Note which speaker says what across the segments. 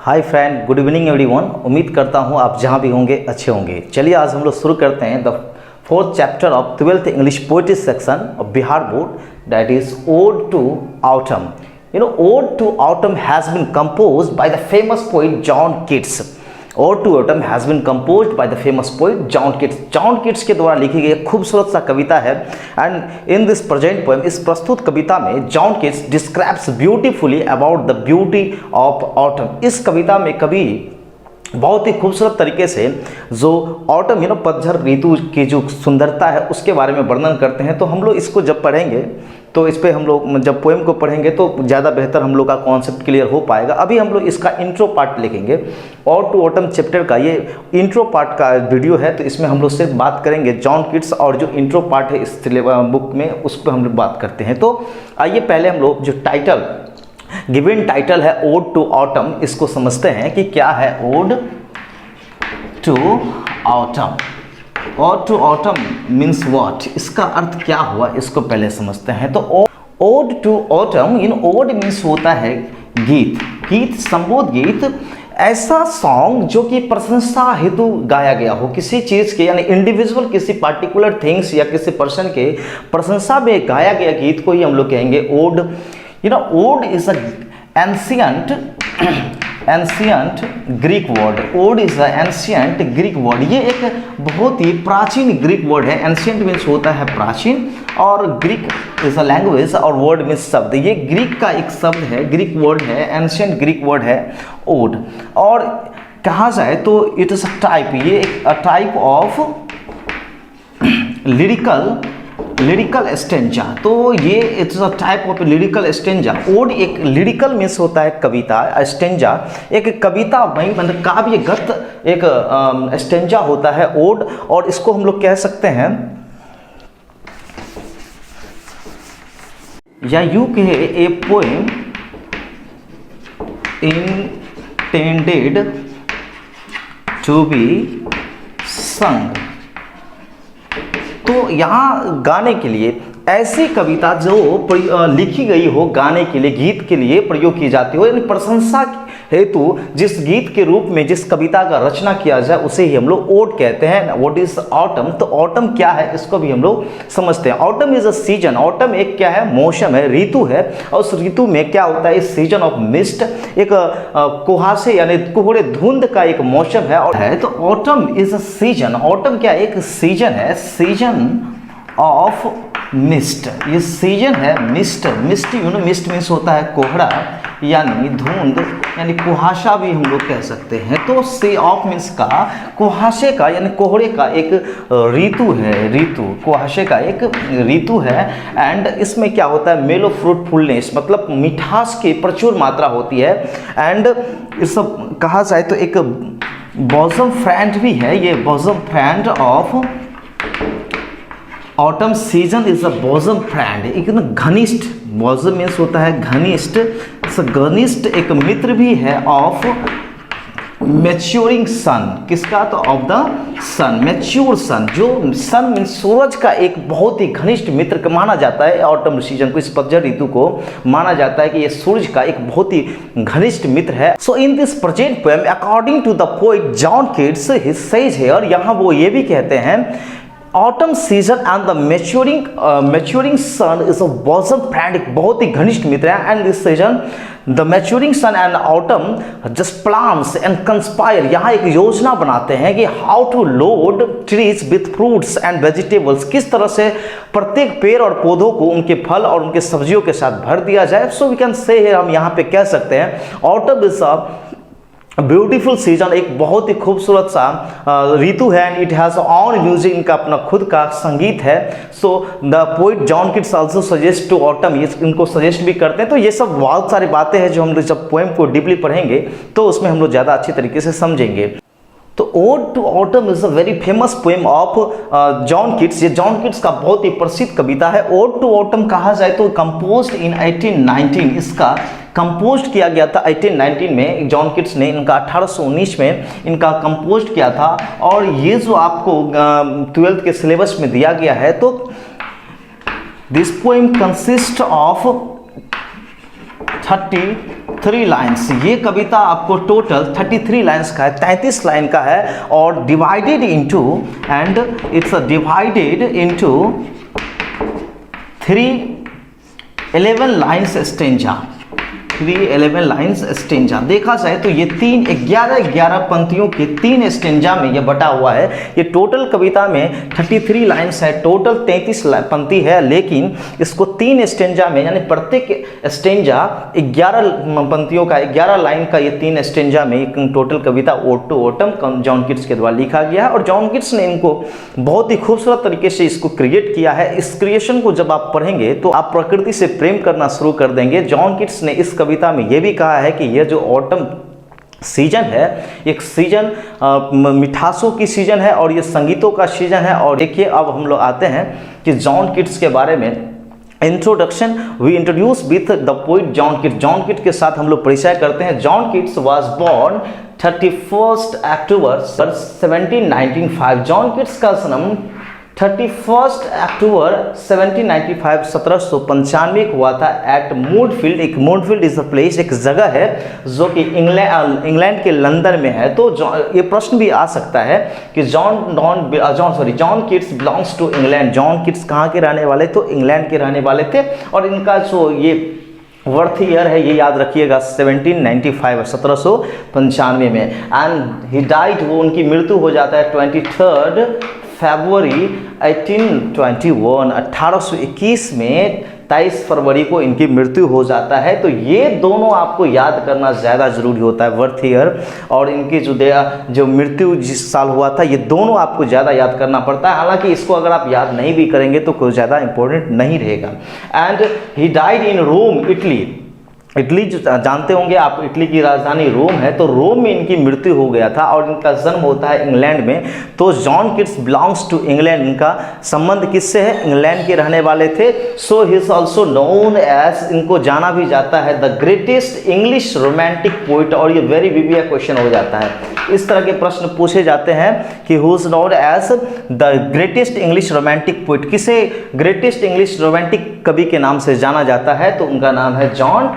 Speaker 1: Hi friend, good evening everyone. उम्मीद करता हूँ आप जहाँ भी होंगे अच्छे होंगे। चलिए आज हम लोग शुरू करते हैं the fourth chapter of 12th English poetry section of Bihar board, that is ode to autumn. You know, Ode to Autumn has been composed by the famous poet John Keats. Ode to Autumn has been composed by the famous poet John Keats. John Keats के द्वारा लिखी गई खूबसूरत सा कविता है। And in this present poem, इस प्रस्तुत कविता में John Keats describes beautifully about the beauty of autumn. इस कविता में कवि बहुत ही खूबसूरत तरीके से जो ऑटम पतझड़ ऋतु की जो सुंदरता है उसके बारे में वर्णन करते हैं। तो हम लोग इसको जब पढ़ेंगे तो इस पर हम लोग जब पोएम को पढ़ेंगे तो ज़्यादा बेहतर हम लोग का कॉन्सेप्ट क्लियर हो पाएगा। अभी हम लोग इसका इंट्रो पार्ट लिखेंगे। ऑड टू ऑटम चैप्टर का ये इंट्रो पार्ट का वीडियो है, तो इसमें हम लोग सिर्फ बात करेंगे जॉन किट्स और जो इंट्रो पार्ट है इस बुक में उस पर हम लोग बात करते हैं। तो आइए पहले हम लोग जो टाइटल गिवन टाइटल है ओड टू ऑटम, इसको समझते हैं कि क्या है ode to autumn. Ode to autumn means what, इसका अर्थ क्या हुआ इसको पहले समझते हैं। तो ode to autumn, ode means होता है गीत, संबोध गीत, ऐसा सॉन्ग जो कि प्रशंसा हेतु गाया गया हो किसी चीज़ के, यानी इंडिविजुअल किसी पार्टिकुलर थिंग्स या किसी पर्सन के प्रशंसा में गाया गया गीत को ही हम लोग कहेंगे ode. Ode is ancient Greek word. Ode is ancient Greek word. ये एक बहुत ही प्राचीन ग्रीक वर्ड है। एंशियंट मीन्स होता है प्राचीन और ग्रीक इज अ लैंग्वेज और वर्ड मीन्स शब्द। ये ग्रीक का एक शब्द है, ग्रीक वर्ड है, एंशियंट ग्रीक वर्ड है ओड। और कहा जाए तो इट इज अ टाइप, ये एक टाइप ऑफ लिरिकल स्टेंजा। तो ये it's a type of lyrical stanza. Ode एक लिरिकल मीन्स होता है कविता, स्टेंजा एक कविता में मतलब काव्यगत एक स्टेंजा होता है ओड। और इसको हम लोग कह सकते हैं या यू कहे a poem intended to be sung. तो यहाँ गाने के लिए ऐसी कविता जो लिखी गई हो गाने के लिए, गीत के लिए प्रयोग की जाती हो, यानी प्रशंसा हेतु जिस गीत के रूप में जिस कविता का रचना किया जाए उसे ही हम लोग ओड कहते हैं। What is autumn? तो ऑटम क्या है इसको भी हम लोग समझते हैं। Autumn is a season. Autumn एक क्या है? मौसम है, ऋतु है। और उस ऋतु में क्या होता है? इस सीजन ऑफ मिस्ट, एक कुहासे यानी कोहरे धुंध का एक मौसम है। और है तो autumn is a season. Autumn क्या एक सीजन है, सीजन ऑफ मिस्ट। ये सीजन है मिस्ट। मिस्ट मिस्ट मीन्स होता है कोहरा यानी धुंध यानी कुहासा भी हम लोग कह सकते हैं। तो सी ऑफ मीन्स का कुहासे का यानी कोहरे का एक ऋतु है, ऋतु कुहासे का एक ऋतु है। एंड इसमें क्या होता है? मेलो फ्रूटफुलनेस मतलब मिठास की प्रचुर मात्रा होती है। एंड इस सब कहा जाए तो एक बॉजम फ्रेंड भी है। ये bosom friend of autumn season is a bosom friend, एक घनिष्ठ, बॉजम मीन्स होता है घनिष्ठ, घनिष्ठ एक मित्र भी है ऑफ मैच्योरिंग सन। किसका? तो ऑफ द सन, मैच्योर सन। जो सन मीन्स सूरज का एक बहुत ही घनिष्ठ मित्र माना जाता है। ऑटम सीजन को, इस पतझड़ ऋतु को माना जाता है कि ये सूरज का एक बहुत ही घनिष्ठ मित्र है। So in this present poem according to the poet John Keats he says here, यहाँ वो ये भी कहते हैं autumn season and the maturing sun is a bosom friend, एक बहुत ही घनिष्ठ मित्र है। And this season the maturing sun and autumn just plans and conspire, यहाँ एक योजना बनाते हैं कि how to load trees with fruits and vegetables, किस तरह से प्रत्येक पेड़ और पौधों को उनके फल और उनके सब्जियों के साथ भर दिया जाए। सो वी कैन से हम यहाँ पे कह सकते हैं autumn is a beautiful season, एक बहुत ही खूबसूरत सा ऋतु है। And it has on music, इनका अपना खुद का संगीत है। So the poet John Keats also suggest to autumn, ये इनको सजेस्ट भी करते हैं। तो ये सब बहुत सारी बातें हैं जो हम लोग जब पोएम को डीपली पढ़ेंगे तो उसमें हम लोग ज़्यादा अच्छी तरीके से समझेंगे। तो ode to autumn is a very famous poem of John Keats. ये जॉन किट्स का बहुत ही प्रसिद्ध कविता है। ओड टू ऑटम कहा जाए तो कंपोज्ड इन 1819, इसका कंपोज किया गया था 1819 में। जॉन किट्स ने इनका 1819 में इनका कंपोज किया था। और ये जो आपको 12th के सिलेबस में दिया गया है, तो this poem consist of 30 3 lines. ये कविता आपको टोटल 33 लाइन्स का है, 33 लाइन का है और divided into and it's divided into 11 lines stanza, 11 lines stanza. देखा जाए तो ये 11 पंक्तियों के 3 स्टेंजा में ये बटा हुआ है। ये टोटल कविता में 33 लाइन्स है, टोटल 33 पंक्ति है, लेकिन इसको 3 स्टेंजा में, यानी प्रत्येक स्टेंजा 11 पंक्तियों का, 11 लाइन का ये 3 स्टेंजा में टोटल कविता ode to autumn John Keats के द्वारा लिखा गया है। और जॉन कीट्स ने इनको बहुत ही खूबसूरत तरीके से इसको क्रिएट किया है। इस क्रिएशन को जब आप पढ़ेंगे तो आप प्रकृति से प्रेम करना शुरू कर देंगे। जॉन कीट्स ने इस कविता में यह भी कहा है कि यह जो ऑटम सीजन है, एक सीजन मिठासों की सीजन है और ये संगीतों का सीजन है। और देखिए अब हम लोग आते हैं कि जॉन कीट्स के बारे में introduction. We introduce with the poet John Keats. John Keats के साथ हम लोग परिचय करते हैं। John Keats was born 31 October 1795। John Keats का जन्म 31 अक्टूबर 1795 1795 को हुआ था एट मूडफील्ड। एक मूडफील्ड इज अ प्लेस, एक जगह है जो कि इंग्लैंड के लंदन में है। तो ये प्रश्न भी आ सकता है कि John Keats belongs to England. John Keats कहाँ के रहने वाले? तो इंग्लैंड के रहने वाले थे। और इनका जो ये वर्थ ईयर है ये याद रखिएगा 1795 1795 में। एंड ही डाइड, वो उनकी मृत्यु हो जाता है 23 फरवरी 1821 1821 में 23 फरवरी को इनकी मृत्यु हो जाता है। तो ये दोनों आपको याद करना ज़्यादा ज़रूरी होता है, बर्थ ईयर और इनकी जो मृत्यु जिस साल हुआ था, ये दोनों आपको ज़्यादा याद करना पड़ता है। हालांकि इसको अगर आप याद नहीं भी करेंगे तो कोई ज़्यादा इंपॉर्टेंट नहीं रहेगा। And he died in Rome, Italy. Italy जो जानते होंगे आप, इटली की राजधानी रोम है। तो रोम में इनकी मृत्यु हो गया था और इनका जन्म होता है इंग्लैंड में। तो John Keats belongs to England. इनका संबंध किससे है? इंग्लैंड के रहने वाले थे। So he is also known as, इनको जाना भी जाता है the greatest English romantic poet. और ये वेरी विविया क्वेश्चन हो जाता है, इस तरह के प्रश्न पूछे जाते हैं कि who is known as the greatest English romantic poet. किसे ग्रेटेस्ट इंग्लिश रोमांटिक कवि के नाम से जाना जाता है? तो उनका नाम है जॉन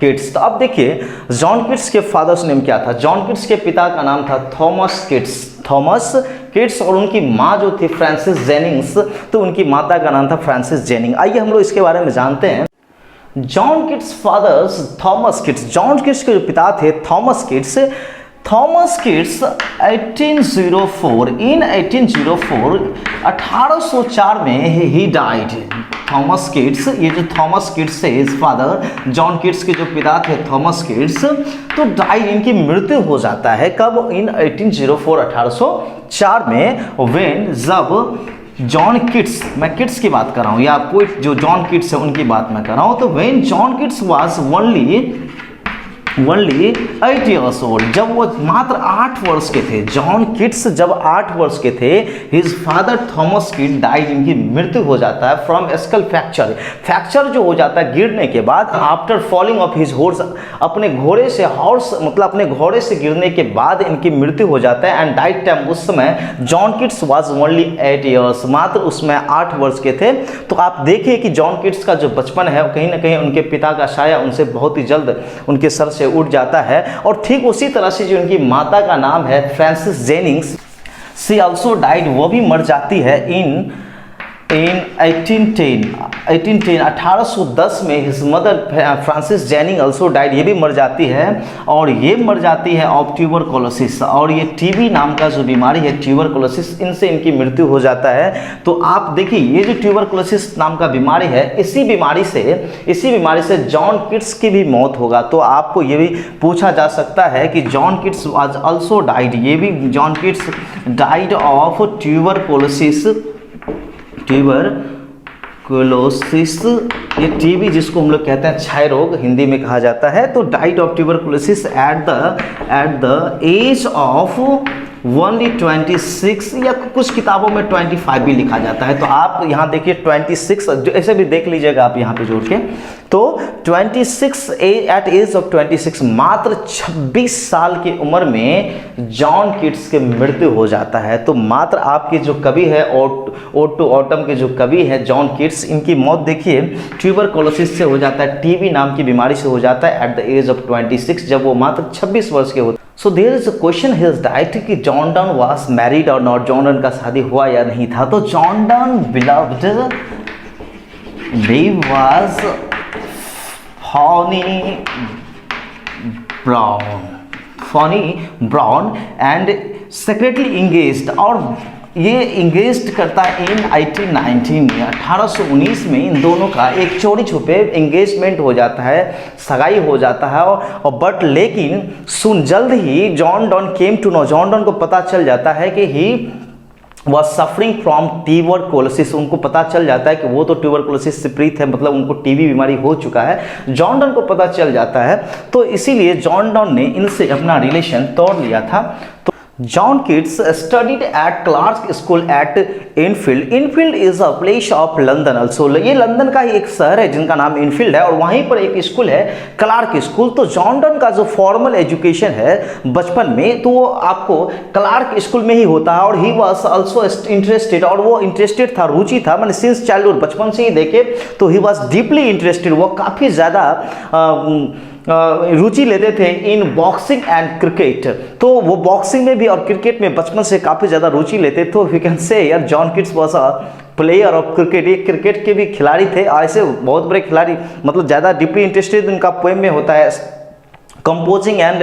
Speaker 1: कीट्स। तो अब देखिए जॉन कीट्स के फादर्स नेम क्या था। जॉन कीट्स के पिता का नाम था थॉमस कीट्स और उनकी माँ जो थी फ्रांसिस जेनिंग्स। तो उनकी माता का नाम था फ्रांसिस जेनिंग। आइए हम लोग इसके बारे में जानते हैं। John Keats fathers Thomas Keats. John Keats के जो पिता थे थॉमस कीट्स 1804 इन 1804 में ही डाइड। थॉमस कीट्स, ये जो थॉमस कीट्स है इस फादर, जॉन कीट्स के जो पिता थे थॉमस कीट्स, तो डाइड, इनकी मृत्यु हो जाता है कब? इन 1804 1804 में। व्हेन, जब जॉन कीट्स, मैं किट्स की बात कर रहा हूँ या पोइट जो जॉन कीट्स है उनकी बात मैं कर रहा हूँ। तो when John Keats was only 8 years old, जब वो मात्र 8 वर्ष के थे। जॉन कीट्स जब 8 वर्ष के थे, हिज फादर थॉमस कीट डाइड, इनकी मृत्यु हो जाता है फ्रॉम स्कल फ्रैक्चर। फ्रैक्चर जो हो जाता है गिरने के बाद, after falling of his horse, अपने घोड़े से, हॉर्स मतलब अपने घोड़े से गिरने के बाद इनकी मृत्यु हो जाता है। एंड डाइड टाइम, उस समय John Keats was only 8 years, मात्र उसमें 8 वर्ष के थे। तो आप देखिए कि जॉन कीट्स का जो बचपन है कहीं ना कहीं उनके पिता का साया उनसे बहुत ही जल्द उनके सर से उठ जाता है। और ठीक उसी तरह से जो उनकी माता का नाम है फ्रांसिस जेनिंग्स, सी ऑल्सो डाइड, वो भी मर जाती है इन 1810 1810 में। His mother Francis ginning also died, ये भी मर जाती है। और ये मर जाती है ऑफ ट्यूबरकुलोसिस, और ये टीबी नाम का जो बीमारी है ट्यूबरकुलोसिस, इनसे इनकी मृत्यु हो जाता है। तो आप देखिए ये जो ट्यूबरकुलोसिस नाम का बीमारी है, इसी बीमारी से जॉन कीट्स की भी मौत होगा। तो आपको ये भी पूछा जा सकता है कि John Keats was also died, ये भी John Keats died of tuberculosis. ये टीबी जिसको हम लोग कहते हैं क्षय रोग हिंदी में कहा जाता है। तो died of tuberculosis at the age of only 26 या कुछ किताबों में 25 भी लिखा जाता है। तो आप यहाँ देखिए 26, ऐसे भी देख लीजिएगा आप यहाँ पे जोड़ के। तो 26 एट एज ऑफ 26, मात्र 26 साल की उम्र में जॉन कीट्स की मृत्यु हो जाता है। तो मात्र आपके जो कवि है ओड टू ऑटम के जो कवि है जॉन कीट्स, इनकी मौत देखिए ट्यूबरकुलोसिस से हो जाता है, टीबी नाम की बीमारी से हो जाता है एट द एज ऑफ 26, जब वो मात्र 26 वर्ष के होते। So there is a question his diet कि जॉन डन वाज मैरिड और नॉट, जॉन डन का शादी हुआ या नहीं था। तो John Donne beloved he was Fanny Brown and secretly engaged, और ये इंगेज करता है इन 1819 में, 1819 में इन दोनों का एक चोरी छुपे एंगेजमेंट हो जाता है, सगाई हो जाता है। और बट लेकिन सुन जल्द ही John Donne came to know, John Donne को पता चल जाता है कि he was suffering from tuberculosis, उनको पता चल जाता है कि वो तो ट्यूबरकुलोसिस से पीड़ित है, मतलब उनको टीबी बीमारी हो चुका है। जॉन डन को पता चल जाता है, तो इसीलिए जॉन डन ने इनसे अपना रिलेशन तोड़ लिया था। तो John Keats studied at Clarke school at Enfield. Enfield is a place of London also, ये लंदन का ही एक शहर है जिनका नाम इनफील्ड है, और वहीं पर एक स्कूल है क्लार्क स्कूल। तो जॉन डन का जो फॉर्मल एजुकेशन है बचपन में, तो वो आपको क्लार्क स्कूल में ही होता है। और ही वॉज ऑल्सो इंटरेस्टेड, और वो इंटरेस्टेड था, रुचि था, मैंने सिंस चाइल्डहुड, बचपन से ही देखे तो ही वॉज डीपली इंटरेस्टेड, वो काफ़ी ज़्यादा रुचि लेते थे इन बॉक्सिंग एंड क्रिकेट। तो वो बॉक्सिंग में भी और क्रिकेट में बचपन से काफ़ी ज़्यादा रुचि लेते। तो वी कैन से यार John Keats was a player of cricket, ये क्रिकेट के भी खिलाड़ी थे, ऐसे बहुत बड़े खिलाड़ी, मतलब ज़्यादा डीपली इंटरेस्टेड उनका पोएम में होता है, कंपोजिंग एंड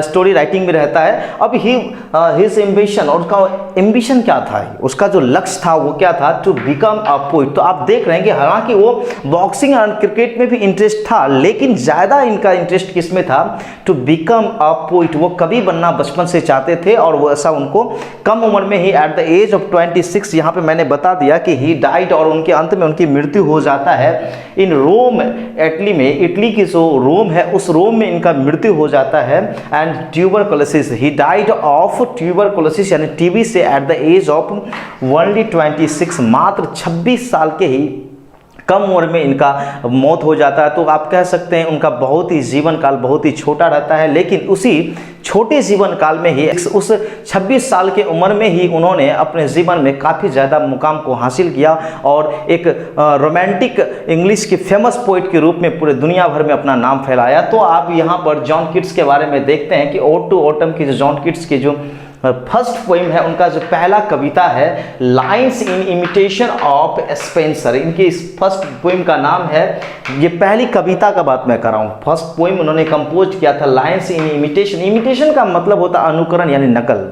Speaker 1: स्टोरी राइटिंग में रहता है। अब हिज एम्बिशन, और उसका एम्बिशन क्या था, उसका जो लक्ष्य था वो क्या था, टू बिकम अ पोइट। तो आप देख रहे हैं कि हालांकि वो बॉक्सिंग एंड क्रिकेट में भी इंटरेस्ट था, लेकिन ज़्यादा इनका इंटरेस्ट किस में था, टू बिकम अ पोइट, वो कवि बनना बचपन से चाहते थे। और वो ऐसा उनको कम उम्र में ही एट द एज ऑफ 26, यहाँ पे मैंने बता दिया कि ही डाइड, और उनके अंत में उनकी मृत्यु हो जाता है इन रोम, इटली में। इटली की जो रोम है उस रोम में इनका मृत्यु हो जाता है। And tuberculosis, he died of tuberculosis यानी टीबी से at the age of only 26, मात्र 26 साल के ही कम उम्र में इनका मौत हो जाता है। तो आप कह सकते हैं उनका बहुत ही जीवन काल बहुत ही छोटा रहता है, लेकिन उसी छोटे जीवन काल में ही उस 26 साल की उम्र में ही उन्होंने अपने जीवन में काफ़ी ज़्यादा मुकाम को हासिल किया, और एक रोमांटिक इंग्लिश के फेमस पोइट के रूप में पूरे दुनिया भर में अपना नाम फैलाया। तो आप यहाँ पर जॉन कीट्स के बारे में देखते हैं कि ओड टू ऑटम की जो जॉन कीट्स की जो फर्स्ट पोइम है, उनका जो पहला कविता है lines in imitation of Spencer, इनकी इस फर्स्ट पोइम का नाम है, ये पहली कविता का बात मैं कर रहा हूँ, फर्स्ट पोइम उन्होंने कंपोज किया था लाइन्स इन इमिटेशन। इमिटेशन का मतलब होता है अनुकरण यानी नकल,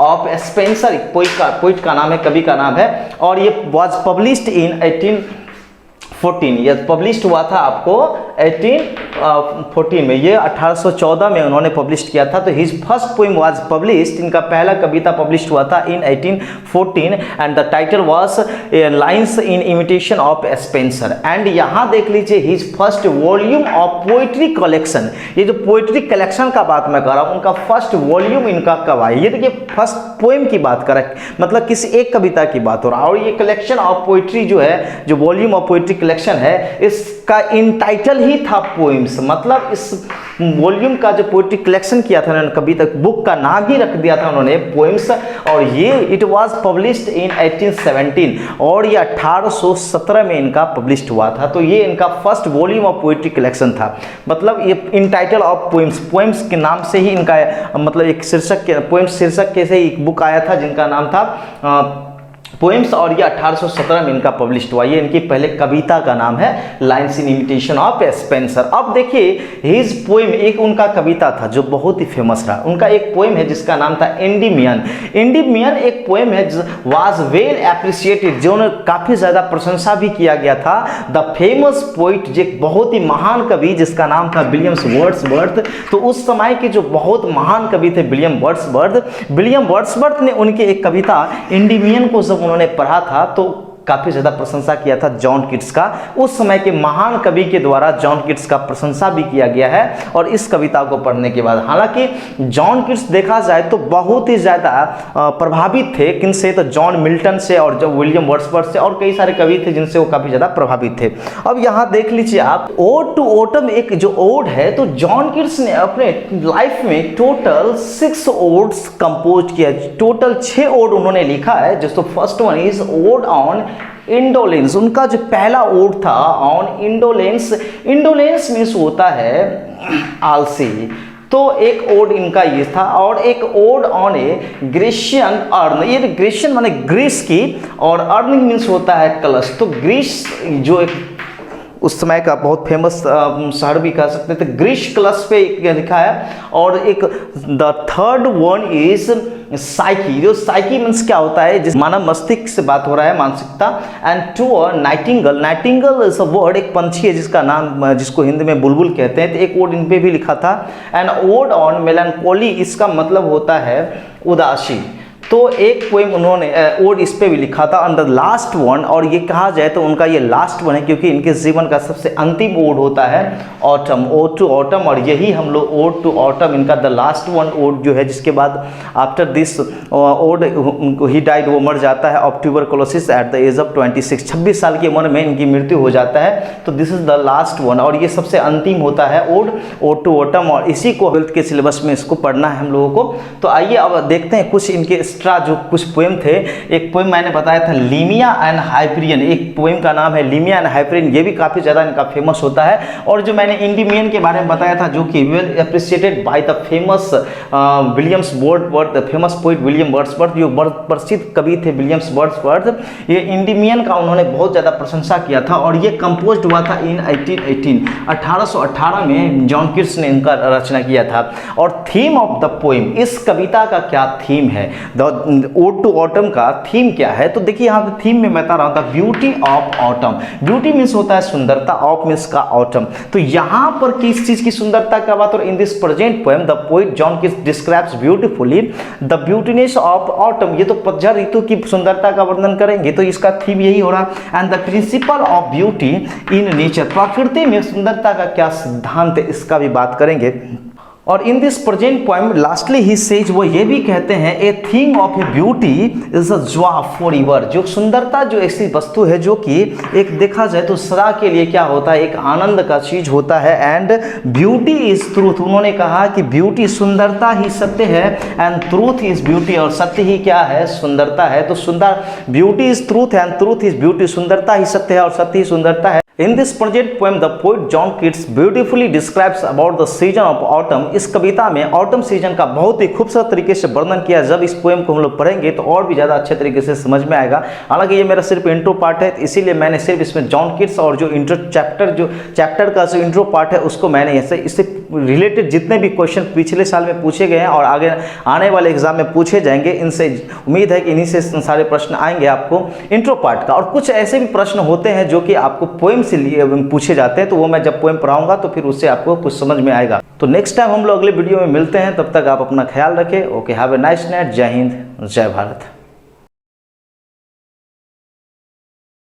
Speaker 1: ऑफ स्पेंसर पोइट का नाम है, कवि का नाम है। और ये वॉज पब्लिश्ड इन 1814, ये पब्लिश्ड हुआ था आपको 1814 में, ये 1814 में उन्होंने पब्लिश किया था। तो his first poem was published, इनका पहला कविता पब्लिश्ड हुआ था इन 1814 and the title was lines in imitation of Spencer. And यहाँ देख लीजिए his first volume of poetry collection, ये जो पोइट्री कलेक्शन का बात मैं कर रहा हूँ उनका फर्स्ट वॉल्यूम इनका कब आया, ये देखिए फर्स्ट पोइम की बात करें, मतलब किसी एक कविता की बात हो रहा है। और ये कलेक्शन ऑफ पोइट्री जो है, जो वॉल्यूम ऑफ पोइट्री कलेक्शन है, इसका इन टाइटल ही था पोइम्स, मतलब इस वॉल्यूम का जो पोइट्री कलेक्शन किया था उन्होंने, कविता बुक का नाम ही रख दिया था उन्होंने पोइम्स। और ये इट वाज पब्लिश्ड इन 1817, और ये 1817 में इनका पब्लिश्ड हुआ था। तो ये इनका first volume of poetry collection था, मतलब ये इन टाइटल ऑफ पोइम्स, पोइम्स के नाम से ही इनका मतलब एक शीर्षक के पोइम्स शीर्षक के से ही एक बुक आया था जिनका नाम था पोइम्स, और ये 1817 में इनका पब्लिश्ड हुआ। ये इनकी पहले कविता का नाम है lines in imitation of Spencer. अब देखिए हिज पोइम, एक उनका कविता था जो बहुत ही फेमस रहा, उनका एक पोइम है जिसका नाम था एंडीमियन। एंडीमियन एक पोइम है वाज वेल एप्रिशिएटेड, जो काफ़ी ज़्यादा प्रशंसा भी किया गया था। द फेमस पोइट, जो एक बहुत ही महान कवि जिसका नाम था विलियम वर्ड्सवर्थ। तो उस समय के जो बहुत महान कवि थे विलियम वर्ड्सवर्थ ने उनकी एक कविता एंडीमियन को जब उन्होंने पढ़ा था तो काफ़ी ज़्यादा प्रशंसा किया था जॉन कीट्स का। उस समय के महान कवि के द्वारा जॉन कीट्स का प्रशंसा भी किया गया है। और इस कविता को पढ़ने के बाद, हालांकि जॉन कीट्स देखा जाए तो बहुत ही ज़्यादा प्रभावित थे, किनसे, तो जॉन मिल्टन से और जो विलियम वर्ड्सवर्थ से और कई सारे कवि थे जिनसे वो काफ़ी ज़्यादा प्रभावित थे। अब यहाँ देख लीजिए आप, ओड टू ऑटम एक जो ओड है, तो जॉन कीट्स ने अपने लाइफ में टोटल 6 ओड्स कंपोज किया, टोटल 6 ओड उन्होंने लिखा है। जिसको first one is odd on indolence. उनका जो पहला ओड था ऑन इंडोलेंस, इंडोलेंस मीन्स होता है आलसी, तो एक ओड इनका ये था। और एक odd on A Grecian earn, ये ग्रीशियन माने ग्रीस की, और अर्निंग मीन्स होता है कलश। तो ग्रीस जो एक उस समय का बहुत फेमस शहर भी कह सकते थे, ग्रीस कलश पे लिखा है। और एक the third one is psyche, जो साइकी मीन्स क्या होता है, जिस मानव मस्तिष्क से बात हो रहा है, मानसिकता। And to nightingale, nightingale is a word, एक पंछी है जिसका नाम, जिसको हिंदी में बुलबुल कहते हैं, तो एक वर्ड इन पे भी लिखा था। एंड ओड ऑन मेलानकोली, इसका मतलब होता है उदासी, तो एक पोएम उन्होंने ओड इस पे भी लिखा था। ऑन द लास्ट वन, और ये कहा जाए तो उनका ये लास्ट वन है क्योंकि इनके जीवन का सबसे अंतिम ओड होता है ऑटम, ओड टू ऑटम, और यही हम लोग ओड टू ऑटम, इनका द लास्ट वन ओड जो है, जिसके बाद after this ode he died, वो मर जाता है of tuberculosis at the age of 26 साल की उम्र में इनकी मृत्यु हो जाता है। तो this is the last one, और ये सबसे अंतिम होता है ओड, ओड टू ऑटम, और इसी को 12th के सिलेबस में इसको पढ़ना है हम लोगों को। तो आइए अब देखते हैं कुछ इनके जो कुछ पोएम थे। एक पोएम मैंने बताया था लीमिया एंड हाइपरियन, एक पोएम का नाम है लीमिया एंड हाइपरियन, ये भी काफ़ी ज़्यादा इनका फेमस होता है। और जो मैंने इंडिमियन के बारे में बताया था, जो कि well appreciated by the famous Williams Wordsworth, the famous poet William Wordsworth, जो प्रसिद्ध कवि थे विलियम्स वर्ड्सवर्थ, ये इंडिमियन का उन्होंने बहुत ज़्यादा प्रशंसा किया था। और ये कंपोज हुआ था इन 1818 में जॉन कीट्स ने इनका रचना किया था। और थीम ऑफ द पोएम, इस कविता का क्या थीम है, द ओड टू ऑटम का थीम क्या है, तो देखिए यहाँ पे थीम में मैं बता रहा हूँ, the beauty of autumn. Beauty means होता है सुंदरता, ऑफ मीन्स का ऑटम। तो यहाँ पर किस चीज की सुंदरता का बात, और इन this present poem the poet John Keats describes beautifully the beautiness of autumn, ये तो पतझड़ ऋतु की सुंदरता का वर्णन करेंगे, तो इसका थीम यही हो रहा है। And the principle of beauty in nature, प्रकृति में सुंदरता का क्या सिद्धांत है, इसका भी बात करेंगे। और इन this present poem lastly he says, वो ये भी कहते हैं, a thing of A beauty is a joy for ever, जो सुंदरता जो ऐसी वस्तु है जो कि एक देखा जाए तो सदा के लिए क्या होता है, एक आनंद का चीज होता है। एंड ब्यूटी इज ट्रूथ, उन्होंने कहा कि ब्यूटी सुंदरता ही सत्य है, एंड ट्रूथ इज ब्यूटी, और सत्य ही क्या है, सुंदरता है। तो सुंदर, beauty is truth and truth is beauty, सुंदरता ही सत्य है और सत्य ही सुंदरता है। In this present poem, the poet John Keats beautifully describes about the season of autumn. इस कविता में ऑटम सीजन का बहुत ही खूबसूरत तरीके से वर्णन किया। जब इस पोएम को हम लोग पढ़ेंगे तो और भी ज़्यादा अच्छे तरीके से समझ में आएगा। हालांकि ये मेरा सिर्फ इंट्रो पार्ट है, इसीलिए मैंने सिर्फ इसमें जॉन कीट्स और जो चैप्टर का जो इंट्रो पार्ट है उसको मैंने ऐसे इससे रिलेटेड जितने भी क्वेश्चन पिछले साल में पूछे गए हैं और आगे आने वाले एग्जाम में पूछे जाएंगे, इनसे उम्मीद है कि इन्हीं से सारे प्रश्न आएंगे आपको इंट्रो पार्ट का। और कुछ ऐसे भी प्रश्न होते हैं जो कि आपको पोएम से लिए पूछे जाते हैं, तो वो मैं जब पोएम पढ़ाऊंगा तो फिर उससे आपको कुछ समझ में आएगा। तो नेक्स्ट टाइम हम लोग अगले वीडियो में मिलते हैं, तब तक आप अपना ख्याल रखें। Okay, have a nice night. जय हिंद, जय भारत।